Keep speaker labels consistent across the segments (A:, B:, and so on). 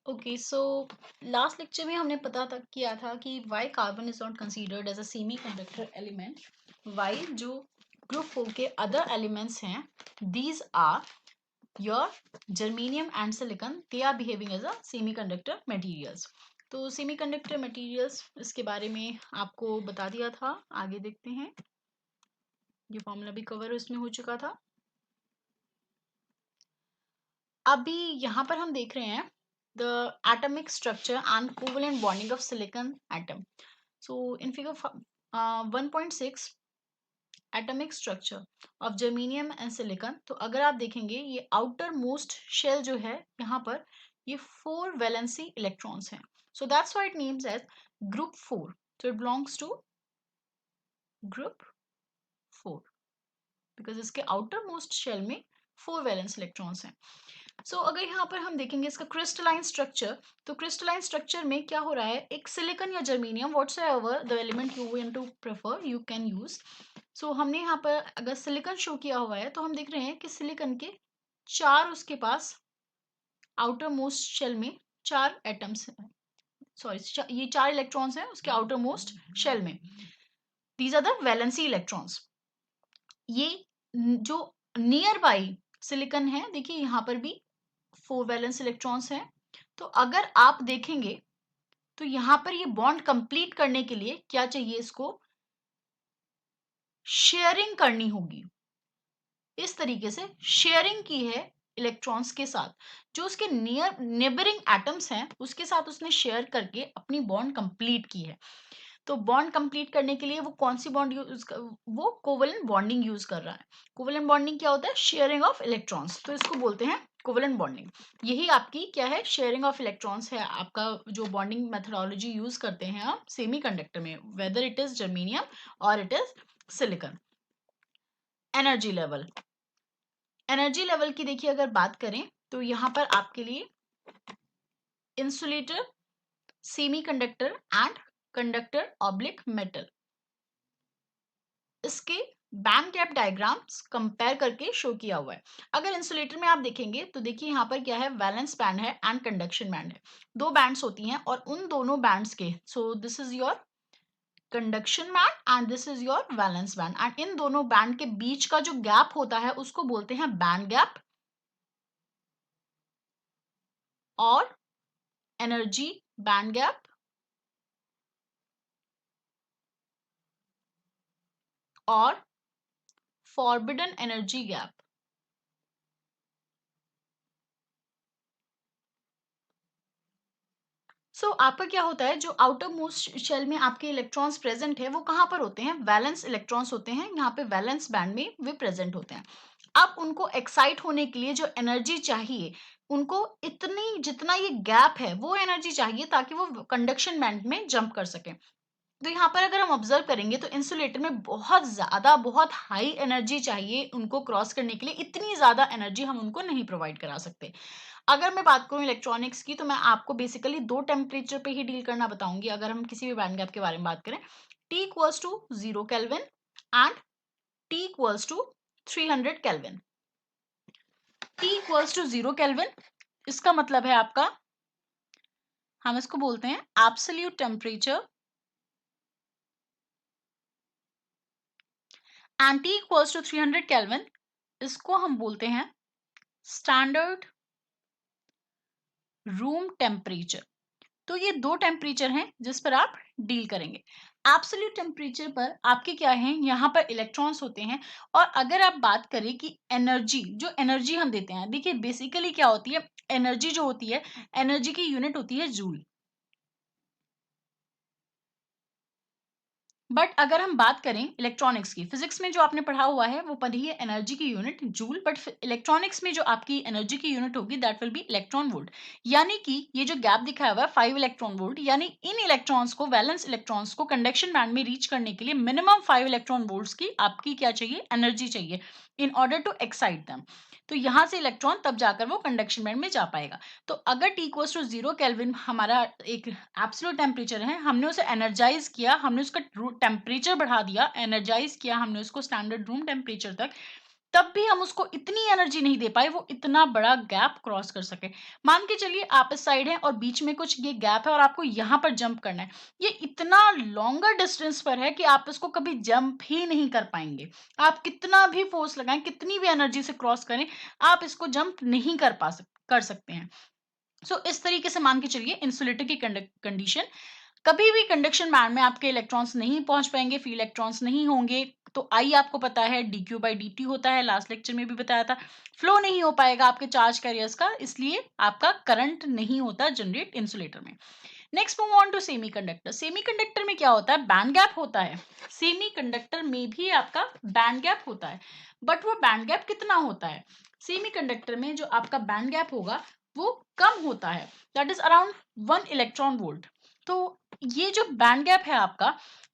A: Okay, so last lecture में हमने पता तक किया था कि why carbon is not considered as a semi conductor element. Why जो ग्रुप 4 के अदर एलिमेंट्स हैं, these are your germanium and silicon, they are behaving as a semi conductor materials. तो सेमी कंडक्टर मटीरियल्स, इसके बारे में आपको बता दिया था। आगे देखते हैं, ये फॉर्मूला भी कवर इसमें हो चुका था। अभी यहाँ पर हम देख रहे हैं the atomic structure and covalent bonding of silicon atom. So in figure 1.6 atomic structure of germanium and silicon, तो अगर आप देखेंगे ये outer most shell जो है यहाँ पर, ये 4 valency electrons हैं. So that's why it names as group 4. So it belongs to group 4 because इसके outer most shell में 4 valence electrons हैं. सो अगर यहाँ पर हम देखेंगे इसका क्रिस्टलाइन स्ट्रक्चर, तो क्रिस्टलाइन स्ट्रक्चर में क्या हो रहा है, एक सिलिकॉन या germanium whatsoever the element you want to prefer you can use. So हमने यहाँ पर अगर सिलिकॉन शो किया हुआ है तो हम देख रहे हैं कि सिलिकॉन के 4 उसके पास आउटर मोस्ट शेल में 4 एटम्स हैं, सॉरी ये 4 इलेक्ट्रॉन्स हैं उसके आउटर मोस्ट शेल में। These are the valency electrons. ये जो नियर बाई सिलिकॉन है, देखिए यहाँ पर भी 4 वैलेंस इलेक्ट्रॉन्स हैं। तो अगर आप देखेंगे तो यहां पर ये बॉन्ड कंप्लीट करने के लिए क्या चाहिए, इसको शेयरिंग करनी होगी। इस तरीके से शेयरिंग की है इलेक्ट्रॉन्स के साथ, जो उसके नियर नेबरिंग एटम्स हैं उसके साथ उसने शेयर करके अपनी बॉन्ड कंप्लीट की है। तो बॉन्ड कंप्लीट करने के लिए वो कौन सी बॉन्ड यूज कर, वो कोवेलेंट बॉन्डिंग यूज कर रहा है। कोवेलेंट बॉन्डिंग क्या होता है, शेयरिंग ऑफ इलेक्ट्रॉन्स, तो इसको बोलते हैं कोवेलेंट बॉन्डिंग। यही आपकी क्या है, शेयरिंग ऑफ इलेक्ट्रॉन्स है आपका जो बॉन्डिंग मेथोडोलॉजी यूज करते हैं आप सेमी कंडक्टर में, वेदर इट इज जर्मेनियम और it is silicon. Energy level, energy level की देखिए अगर बात करें तो यहां पर आपके लिए insulator, semi conductor and conductor oblique metal, इसके बैंड गैप डायग्राम्स कंपेयर करके शो किया हुआ है। अगर इंसुलेटर में आप देखेंगे तो देखिए यहाँ पर क्या है, वैलेंस बैंड है एंड कंडक्शन बैंड है। 2 बैंड्स होती हैं और उन दोनों बैंड्स के, सो this is your conduction band and this is your valence band, and in दोनों बैंड के बीच का जो गैप होता है उसको बोलते हैं बैंड गैप और एनर्जी बैंड गैप और फॉरबिडन एनर्जी गैप। सो आपका क्या होता है, जो आउटर मोस्ट शेल में आपके इलेक्ट्रॉन्स प्रेजेंट है वो कहाँ पर होते हैं, वैलेंस इलेक्ट्रॉन्स होते हैं, यहाँ पे वैलेंस बैंड में वे प्रेजेंट होते हैं। अब उनको एक्साइट होने के लिए जो एनर्जी चाहिए, उनको इतनी जितना ये गैप है वो एनर्जी चाहिए ताकि वो कंडक्शन बैंड में जंप कर सके। तो यहाँ पर अगर हम ऑब्जर्व करेंगे तो इंसुलेटर में बहुत ज्यादा, बहुत हाई एनर्जी चाहिए उनको क्रॉस करने के लिए, इतनी ज्यादा एनर्जी हम उनको नहीं प्रोवाइड करा सकते। अगर मैं बात करूं इलेक्ट्रॉनिक्स की तो मैं आपको बेसिकली 2 टेम्परेचर पे ही डील करना बताऊंगी। अगर हम किसी भी बैंड गैप के बारे में बात करें, T equals to 0 kelvin and T equals to 300 kelvin. T equals to 0 kelvin, इसका मतलब है आपका, हम इसको बोलते हैं absolute temperature, and T equals to 300 kelvin, इसको हम बोलते हैं स्टैंडर्ड रूम टेम्परेचर। तो ये 2 टेम्परेचर हैं जिस पर आप डील करेंगे। एब्सोल्यूट टेम्परेचर पर आपके क्या हैं, यहाँ पर इलेक्ट्रॉन्स होते हैं। और अगर आप बात करें कि एनर्जी, जो एनर्जी हम देते हैं, देखिए बेसिकली क्या होती है, एनर्जी जो होती है, एनर्जी की यूनिट होती है जूल। बट अगर हम बात करें इलेक्ट्रॉनिक्स की, फिजिक्स में जो आपने पढ़ा हुआ है वो पढ़ी है एनर्जी की यूनिट जूल, बट इलेक्ट्रॉनिक्स में जो आपकी एनर्जी की यूनिट होगी that will B electron volt. यानी कि ये जो गैप दिखाया हुआ है 5 इलेक्ट्रॉन वोल्ट, यानी इन इलेक्ट्रॉन्स को, वैलेंस इलेक्ट्रॉन्स को कंडक्शन बैंड में रीच करने के लिए मिनिमम 5 इलेक्ट्रॉन वोल्ट्स की आपकी क्या चाहिए, एनर्जी चाहिए in order to excite them. तो यहां से इलेक्ट्रॉन तब जाकर वो कंडक्शन बैंड में जा पाएगा। तो अगर T इक्वल्स टू 0 केल्विन हमारा एक एब्सोल्यूट टेम्परेचर है, हमने उसे एनर्जाइज किया, हमने उसका टेम्परेचर बढ़ा दिया, एनर्जाइज किया हमने उसको स्टैंडर्ड रूम टेम्परेचर तक, तब भी हम उसको इतनी एनर्जी नहीं दे पाए वो इतना बड़ा गैप क्रॉस कर सके। मान के चलिए आप इस साइड हैं और बीच में कुछ ये गैप है और आपको यहाँ पर जंप करना है। ये इतना लॉन्गर डिस्टेंस पर है कि आप इसको कभी जंप ही नहीं कर पाएंगे। आप कितना भी फोर्स लगाएं, कितनी भी एनर्जी से क्रॉस करें, आप इसको जंप नहीं कर सकते हैं। इस तरीके से मान के चलिए इंसुलेटर की कंडीशन, कभी भी कंडक्शन बैंड में आपके इलेक्ट्रॉन्स नहीं पहुंच पाएंगे, फ्री इलेक्ट्रॉन्स नहीं होंगे। तो आई आपको पता है dq बाई dt होता है, लास्ट लेक्चर में भी बताया था। फ्लो नहीं हो पाएगा आपके चार्ज कैरियर्स का, इसलिए आपका करंट नहीं होता जनरेट इंसुलेटर में। Next move on to semiconductor. Semiconductor में क्या होता है, बैंड गैप होता है। सेमीकंडक्टर में भी आपका बैंड गैप होता है, बट वो बैंड गैप कितना होता है, सेमीकंडक्टर में जो आपका बैंड गैप होगा वो कम होता है, that is around 1 electron volt. तो ये जो बैंड गैप है आपका,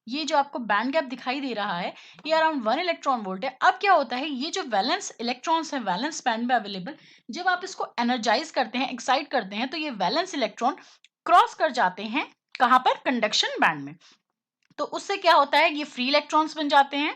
A: ये जो आपको बैंड गैप दिखाई दे रहा है, ये अराउंड 1 इलेक्ट्रॉन वोल्ट है। अब क्या होता है, ये जो वैलेंस इलेक्ट्रॉन्स है वैलेंस बैंड में अवेलेबल, जब आप इसको एनर्जाइज करते हैं, एक्साइट करते हैं, तो ये वैलेंस इलेक्ट्रॉन क्रॉस कर जाते हैं कहां पर, कंडक्शन बैंड में। तो उससे क्या होता है, ये फ्री इलेक्ट्रॉन्स बन जाते हैं।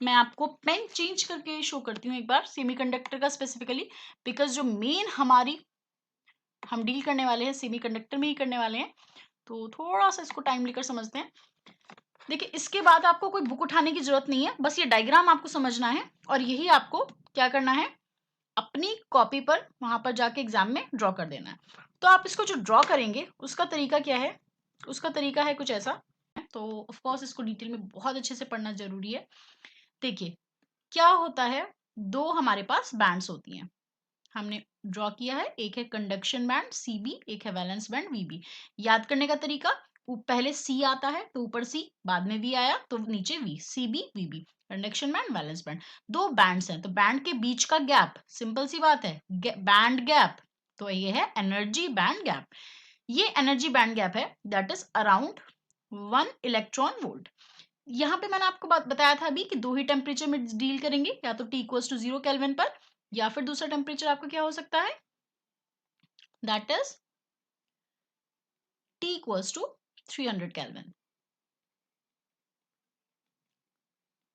A: मैं आपको पेन चेंज करके शो करती हूँ एक बार सेमीकंडक्टर का स्पेसिफिकली, बिकॉज जो मेन हमारी हम डील करने वाले हैं सेमीकंडक्टर में ही करने वाले हैं, तो थोड़ा सा इसको टाइम लेकर समझते हैं। देखिए इसके बाद आपको कोई बुक उठाने की जरूरत नहीं है, बस ये डायग्राम आपको समझना है और यही आपको क्या करना है, अपनी कॉपी पर वहां पर जाके एग्जाम में ड्रॉ कर देना है। तो आप इसको जो ड्रॉ करेंगे उसका तरीका क्या है, उसका तरीका है कुछ ऐसा। तो ऑफ कोर्स इसको डिटेल में बहुत अच्छे से पढ़ना जरूरी है। देखिए क्या होता है, दो हमारे पास बैंड्स होती हैं, हमने ड्रॉ किया है, एक है कंडक्शन बैंड सीबी, एक है वैलेंस बैंड वीबी। याद करने का तरीका, पहले सी आता है तो ऊपर सी, बाद में वी आया तो नीचे V, CB VB, conduction band valence band. दो बैंड्स हैं तो बैंड के बीच का गैप, सिंपल सी बात है, बैंड गैप, तो ये है एनर्जी बैंड गैप। ये एनर्जी बैंड गैप है that is around 1 electron volt. यहाँ पे मैंने आपको बताया था अभी कि दो ही टेम्परेचर में डील करेंगे, या तो T इक्वल्स टू 0 केल्विन पर, या फिर दूसरा टेम्परेचर आपका क्या हो सकता है, that is T equals to 300 kelvin.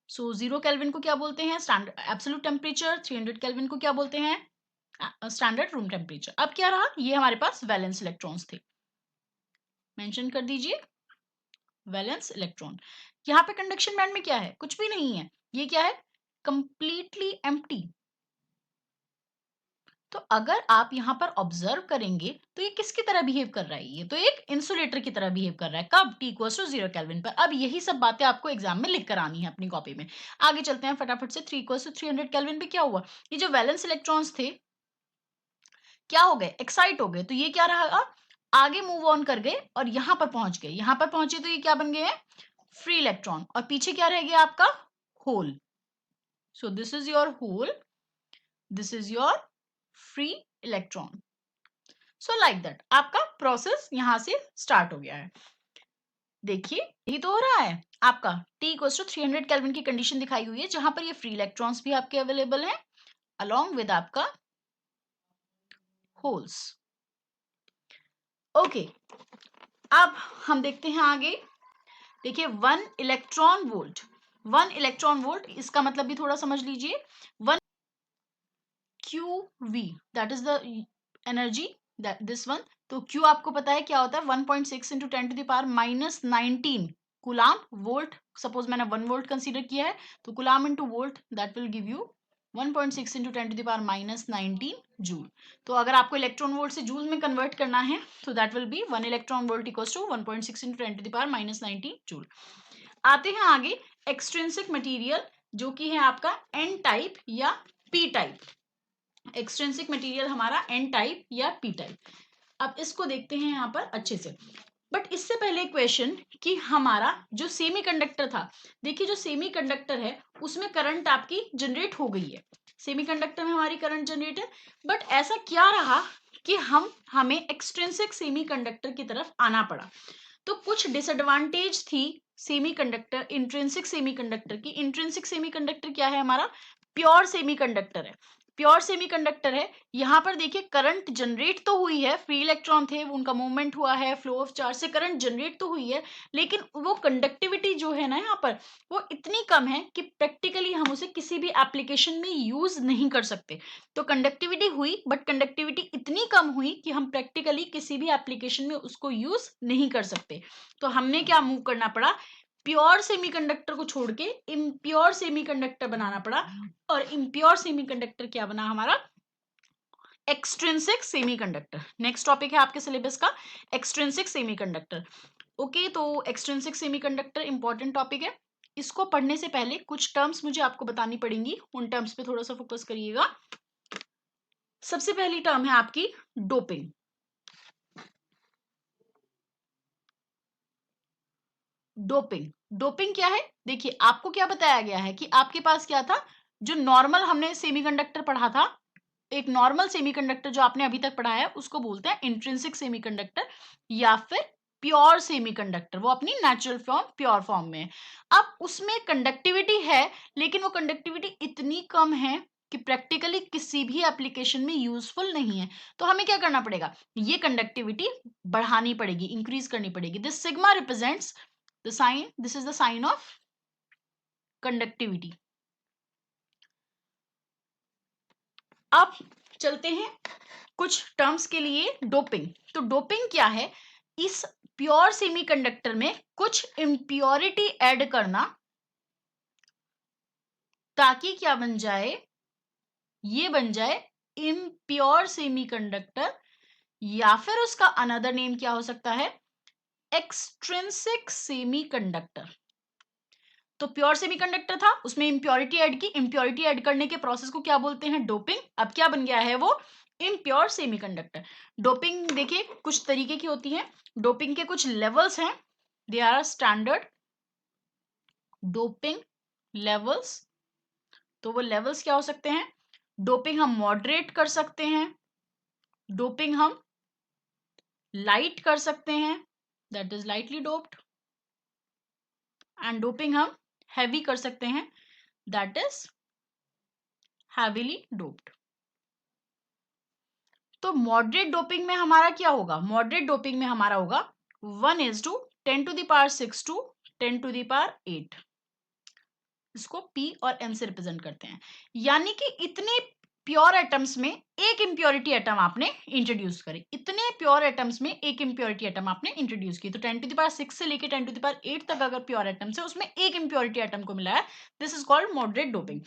A: So 0 kelvin को क्या बोलते हैं, स्टैंडर्ड एब्सोल्यूट टेम्परेचर, 300 केल्विन को क्या बोलते हैं, स्टैंडर्ड रूम टेम्परेचर। अब क्या रहा, ये हमारे पास वैलेंस इलेक्ट्रॉन्स थे, मेंशन कर दीजिए वैलेंस इलेक्ट्रॉन। यहाँ पे कंडक्शन बैंड में क्या है, कुछ भी नहीं है, ये क्या है, कंप्लीटली एम्प्टी। तो अगर आप यहाँ पर ऑब्जर्व करेंगे तो ये किसकी तरह बिहेव कर रहा है, ये तो एक इंसुलेटर की तरह बिहेव कर रहा है, कब, T इक्वल्स टू 0 केल्विन पर। अब यही सब बातें आपको एग्जाम में लिख कर आनी है अपनी कॉपी में। आगे चलते हैं फटाफट से, 3 इक्वल्स टू 300 केल्विन पे क्या हुआ, ये जो वैलेंस इलेक्ट्रॉन्स थे क्या हो गए, एक्साइट हो गए, तो ये क्या रहा, आगे मूव ऑन कर गए और यहाँ पर पहुंच गए, यहाँ पर पहुंचे तो ये क्या बन गए हैं, फ्री इलेक्ट्रॉन, और पीछे क्या रह गया आपका, hole. So this is your hole, this is your free electron. So like that आपका प्रोसेस यहां से स्टार्ट हो गया है। देखिए यही तो हो रहा है आपका, T इक्वल्स टू 300 केल्विन की कंडीशन दिखाई हुई है, जहां पर ये फ्री इलेक्ट्रॉन्स भी आपके अवेलेबल हैं अलोंग विद आपका होल्स। ओके, अब हम देखते हैं आगे। देखिए 1 इलेक्ट्रॉन वोल्ट, 1 इलेक्ट्रॉन वोल्ट, इसका मतलब भी थोड़ा समझ लीजिए, 1 QV that is the energy, that this one. तो Q आपको पता है क्या होता है, 1.6 into 10 to the power minus 19 coulomb volt. Suppose मैंने 1 वोल्ट कंसीडर किया है, तो coulomb into volt that will give you 1.6 into 10 to the power minus 19 joule. तो अगर आपको इलेक्ट्रॉन वोल्ट से जूल में कन्वर्ट करना है तो that will be 1 electron volt equals to 1.6 into 10 to the power minus 19 joule. आते हैं आगे, एक्सट्रिंसिक मटेरियल जो कि है आपका एन टाइप या पी टाइप। एक्सट्रिंसिक मटेरियल हमारा एन टाइप या पी टाइप। अब इसको देखते हैं यहाँ पर अच्छे से, बट इससे पहले क्वेश्चन कि हमारा जो सेमीकंडक्टर था, देखिए जो सेमीकंडक्टर है उसमें करंट आपकी जनरेट हो गई है, सेमीकंडक्टर में हमारी करंट जनरेट है, बट ऐसा क्या रहा कि हमें एक्सट्रिंसिक सेमीकंडक्टर की तरफ आना पड़ा। तो कुछ डिसएडवांटेज थी सेमीकंडक्टर, इंट्रिंसिक सेमीकंडक्टर की। इंट्रिंसिक सेमीकंडक्टर क्या है हमारा, प्योर सेमीकंडक्टर है। प्योर सेमीकंडक्टर है, यहाँ पर देखिए करंट जनरेट तो हुई है, फ्री इलेक्ट्रॉन थे, उनका मूवमेंट हुआ है, फ्लो ऑफ चार्ज से करंट जनरेट तो हुई है, लेकिन वो कंडक्टिविटी जो है ना यहाँ पर वो इतनी कम है कि प्रैक्टिकली हम उसे किसी भी एप्लीकेशन में यूज नहीं कर सकते। तो कंडक्टिविटी हुई, बट कंडक्टिविटी इतनी कम हुई कि हम प्रैक्टिकली किसी भी एप्लीकेशन में उसको यूज नहीं कर सकते। तो हमने क्या मूव करना पड़ा, प्योर सेमीकंडक्टर को छोड़ के इम्प्योर सेमीकंडक्टर बनाना पड़ा, और इम्प्योर सेमीकंडक्टर क्या बना हमारा, एक्सट्रिंसिक सेमीकंडक्टर। नेक्स्ट टॉपिक है आपके सिलेबस का एक्सट्रिंसिक सेमीकंडक्टर। ओके, तो एक्सट्रिंसिक सेमीकंडक्टर इंपॉर्टेंट टॉपिक है, इसको पढ़ने से पहले कुछ टर्म्स मुझे आपको बतानी पड़ेंगी, उन टर्म्स पे थोड़ा सा फोकस करिएगा। सबसे पहली टर्म है आपकी डोपिंग। डोपिंग क्या है, देखिए आपको क्या बताया गया है कि आपके पास क्या था, जो नॉर्मल हमने सेमीकंडक्टर पढ़ा था, एक नॉर्मल सेमीकंडक्टर जो आपने अभी तक पढ़ा है उसको बोलते हैं इंट्रिंसिक सेमीकंडक्टर या फिर प्योर सेमीकंडक्टर, वो अपनी नेचुरल फॉर्म प्योर फॉर्म में है। अब उसमें कंडक्टिविटी है, लेकिन वो कंडक्टिविटी इतनी कम है कि प्रैक्टिकली किसी भी एप्लीकेशन में यूजफुल नहीं है। तो हमें क्या करना पड़ेगा, ये कंडक्टिविटी बढ़ानी पड़ेगी, इंक्रीज करनी पड़ेगी। This sigma represents the sign, this is the sign of conductivity. अब चलते हैं कुछ टर्म्स के लिए। डोपिंग, तो डोपिंग क्या है, इस प्योर सेमीकंडक्टर में कुछ इम्प्योरिटी ऐड करना ताकि क्या बन जाए, ये बन जाए इम्प्योर सेमीकंडक्टर, या फिर उसका अनदर नेम क्या हो सकता है, एक्सट्रिंसिक सेमीकंडक्टर। तो प्योर सेमीकंडक्टर था, उसमें इंप्योरिटी ऐड की, इंप्योरिटी ऐड करने के प्रोसेस को क्या बोलते हैं, डोपिंग। अब क्या बन गया है वो, इम्प्योर सेमीकंडक्टर। डोपिंग देखिए कुछ तरीके की होती है, डोपिंग के कुछ लेवल्स हैं, they are standard doping levels. तो वो लेवल्स क्या हो सकते हैं, डोपिंग हम मॉडरेट कर सकते हैं, डोपिंग हम लाइट कर सकते हैं, that is lightly doped, and doping हम हैवी कर सकते हैं, दैट इज हैवीली डोप्ड। तो मॉडरेट डोपिंग में हमारा क्या होगा, मॉडरेट डोपिंग में हमारा होगा 1:10⁻6 to 10⁸ इसको P और N से रिप्रेजेंट करते हैं। यानी कि इतने प्योर एटम्स में एक इम्प्योरिटी एटम आपने इंट्रोड्यूस करी, इतने प्योर एटम्स में एक इम्प्योरिटी एटम आपने इंट्रोड्यूस की। तो 10⁻6 से लेके 10⁸ तक अगर प्योर एटम्स है, उसमें एक इम्प्योरिटी एटम को मिला है, this is called moderate doping.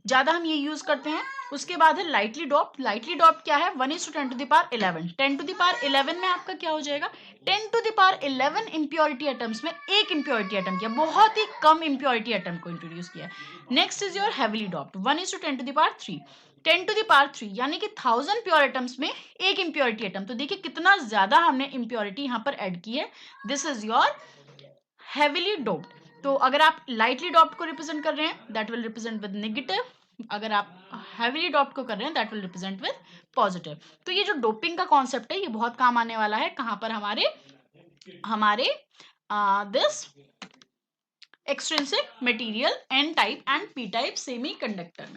A: ज्यादा हम ये यूज करते हैं। उसके बाद है लाइटली डॉप्ड। लाइटली डॉप्ड क्या है, 1:10⁻11। 10⁻11 में आपका क्या हो जाएगा, 10⁻11 इम्प्योरिटी एटम्स में एक इम्प्योरिटी एटम किया, बहुत ही कम इम्प्योरिटी एटम को इंट्रोड्यूस किया। Next is your heavily doped, 1:10⁻3। 10⁻3 यानी कि 1000 प्योर एटम्स में एक इम्प्योरिटी एटम। तो देखिए कितना ज्यादा हमने इम्प्योरिटी यहाँ पर ऐड की है, this is your heavily doped. तो अगर आप लाइटली डॉप्ड को रिप्रेजेंट कर रहे हैं, that will represent with negative, अगर आप हैवीली डॉप्ड को कर रहे हैं, that will represent with positive. तो ये जो डोपिंग का कॉन्सेप्ट है, ये बहुत काम आने वाला है, कहां पर, हमारे this extrinsic material N type and P type semiconductor में।